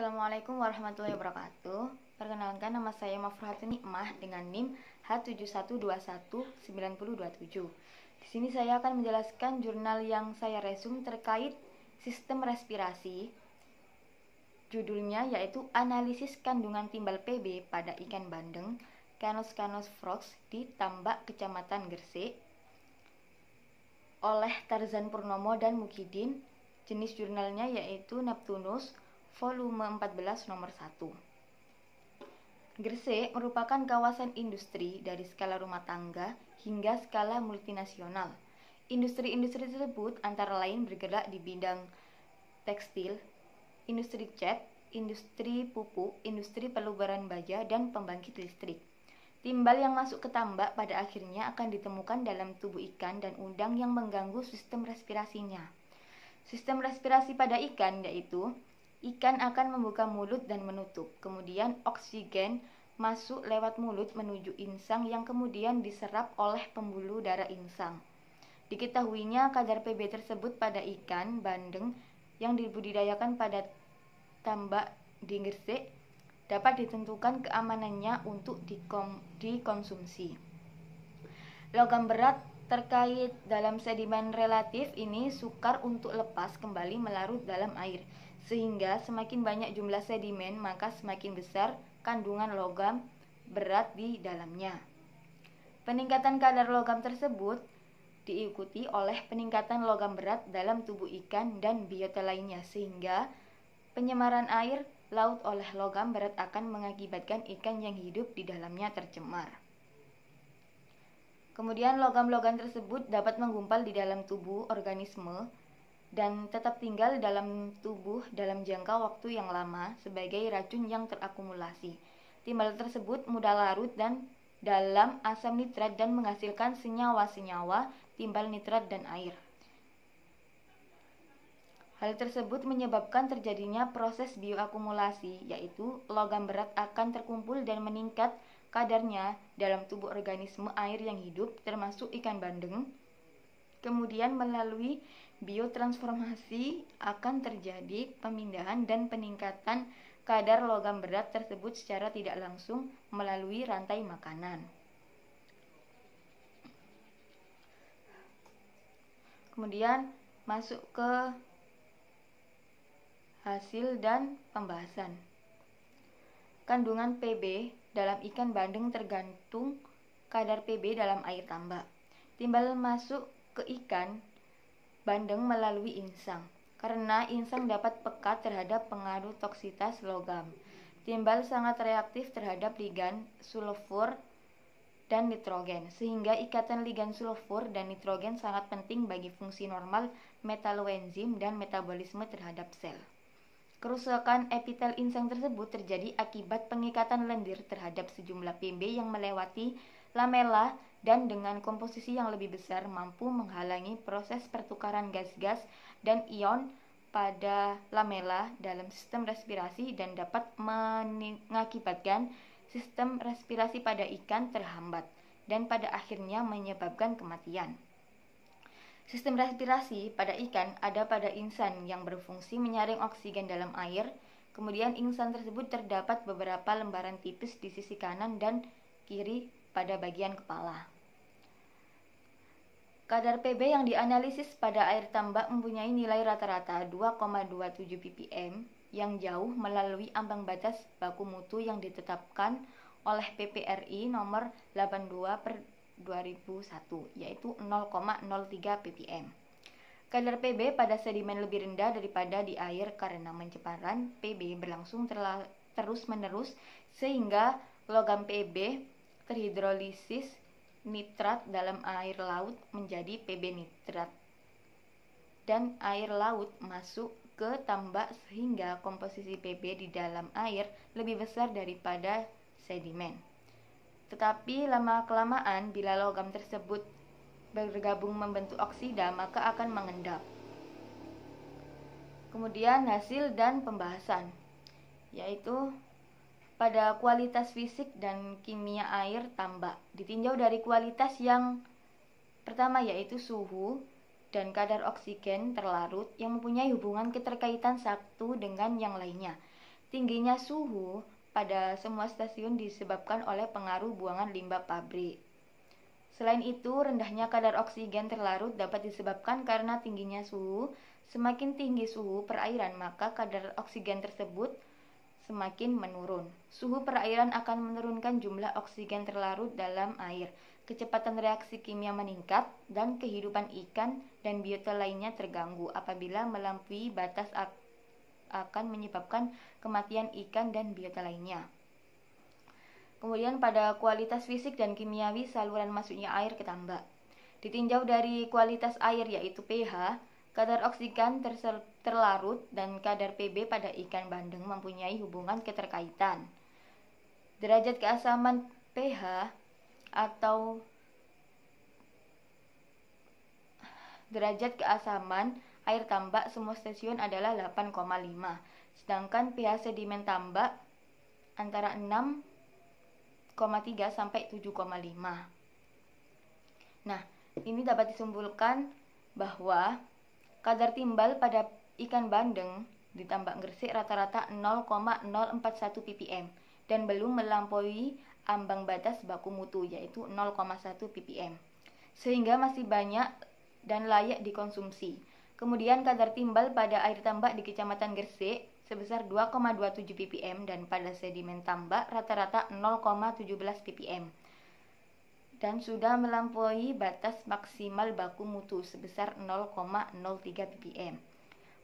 Assalamualaikum warahmatullahi wabarakatuh. Perkenalkan, nama saya Mafruhatun Nikmah dengan NIM H71219027. Di sini saya akan menjelaskan jurnal yang saya resum terkait sistem respirasi. Judulnya yaitu Analisis Kandungan Timbal Pb pada Ikan Bandeng Canos frogs di Tambak, Kecamatan Gresik, oleh Tarzan Purnomo dan Mukidin. Jenis jurnalnya yaitu Neptunus, volume 14 nomor 1. Gresik merupakan kawasan industri dari skala rumah tangga hingga skala multinasional. Industri-industri tersebut antara lain bergerak di bidang tekstil, industri cat, industri pupuk, industri pelubaran baja, dan pembangkit listrik. Timbal yang masuk ke tambak pada akhirnya akan ditemukan dalam tubuh ikan dan udang yang mengganggu sistem respirasinya. Sistem respirasi pada ikan yaitu ikan akan membuka mulut dan menutup. Kemudian oksigen masuk lewat mulut menuju insang yang kemudian diserap oleh pembuluh darah insang. Diketahuinya kadar Pb tersebut pada ikan bandeng yang dibudidayakan pada tambak di Gresik dapat ditentukan keamanannya untuk dikonsumsi. Logam berat terkait dalam sedimen relatif ini sukar untuk lepas kembali melarut dalam air, sehingga semakin banyak jumlah sedimen maka semakin besar kandungan logam berat di dalamnya. Peningkatan kadar logam tersebut diikuti oleh peningkatan logam berat dalam tubuh ikan dan biota lainnya, sehingga penyemaran air laut oleh logam berat akan mengakibatkan ikan yang hidup di dalamnya tercemar. Kemudian logam-logam tersebut dapat menggumpal di dalam tubuh organisme dan tetap tinggal dalam tubuh dalam jangka waktu yang lama sebagai racun yang terakumulasi. Timbal tersebut mudah larut dan dalam asam nitrat dan menghasilkan senyawa-senyawa timbal nitrat dan air. Hal tersebut menyebabkan terjadinya proses bioakumulasi, yaitu logam berat akan terkumpul dan meningkat kadarnya dalam tubuh organisme air yang hidup termasuk ikan bandeng. Kemudian melalui biotransformasi akan terjadi pemindahan dan peningkatan kadar logam berat tersebut secara tidak langsung melalui rantai makanan. Kemudian masuk ke hasil dan pembahasan. Kandungan Pb dalam ikan bandeng tergantung kadar Pb dalam air tambak. Timbal masuk ke ikan bandeng melalui insang, karena insang dapat peka terhadap pengaruh toksitas logam. Timbal sangat reaktif terhadap ligan sulfur dan nitrogen, sehingga ikatan ligan sulfur dan nitrogen sangat penting bagi fungsi normal metaloenzim dan metabolisme terhadap sel. Kerusakan epitel insang tersebut terjadi akibat pengikatan lendir terhadap sejumlah Pb yang melewati lamela dan dengan komposisi yang lebih besar mampu menghalangi proses pertukaran gas-gas dan ion pada lamela dalam sistem respirasi dan dapat mengakibatkan sistem respirasi pada ikan terhambat dan pada akhirnya menyebabkan kematian. Sistem respirasi pada ikan ada pada insan yang berfungsi menyaring oksigen dalam air. Kemudian insan tersebut terdapat beberapa lembaran tipis di sisi kanan dan kiri pada bagian kepala. Kadar Pb yang dianalisis pada air tambak mempunyai nilai rata-rata 2,27 ppm yang jauh melalui ambang batas baku mutu yang ditetapkan oleh PPRI nomor 82/2001 yaitu 0,03 ppm. Kadar Pb pada sedimen lebih rendah daripada di air karena pencemaran Pb berlangsung terus-menerus sehingga logam Pb terhidrolisis nitrat dalam air laut menjadi Pb nitrat dan air laut masuk ke tambak sehingga komposisi Pb di dalam air lebih besar daripada sedimen. Tetapi lama-kelamaan bila logam tersebut bergabung membentuk oksida maka akan mengendap. Kemudian hasil dan pembahasan, yaitu pada kualitas fisik dan kimia air tambak ditinjau dari kualitas yang pertama yaitu suhu dan kadar oksigen terlarut yang mempunyai hubungan keterkaitan satu dengan yang lainnya. Tingginya suhu pada semua stasiun disebabkan oleh pengaruh buangan limbah pabrik. Selain itu, rendahnya kadar oksigen terlarut dapat disebabkan karena tingginya suhu. Semakin tinggi suhu perairan, maka kadar oksigen tersebut semakin menurun. Suhu perairan akan menurunkan jumlah oksigen terlarut dalam air. Kecepatan reaksi kimia meningkat dan kehidupan ikan dan biota lainnya terganggu. Apabila melampaui batas akan menyebabkan kematian ikan dan biota lainnya. Kemudian pada kualitas fisik dan kimiawi saluran masuknya air ke tambak. Ditinjau dari kualitas air yaitu pH, kadar oksigen terlarut dan kadar Pb pada ikan bandeng mempunyai hubungan keterkaitan. Derajat keasaman pH atau derajat keasaman air tambak semua stasiun adalah 8,5, sedangkan pH sedimen tambak antara 6,3 sampai 7,5. Nah, ini dapat disimpulkan bahwa kadar timbal pada ikan bandeng di tambak Gresik rata-rata 0,041 ppm dan belum melampaui ambang batas baku mutu yaitu 0,1 ppm, sehingga masih banyak dan layak dikonsumsi. Kemudian kadar timbal pada air tambak di Kecamatan Gresik sebesar 2,27 ppm dan pada sedimen tambak rata-rata 0,17 ppm dan sudah melampaui batas maksimal baku mutu sebesar 0,03 ppm.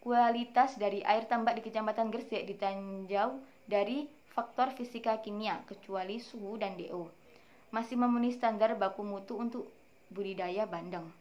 Kualitas dari air tambak di Kecamatan Gresik ditinjau dari faktor fisika kimia kecuali suhu dan DO. Masih memenuhi standar baku mutu untuk budidaya bandeng.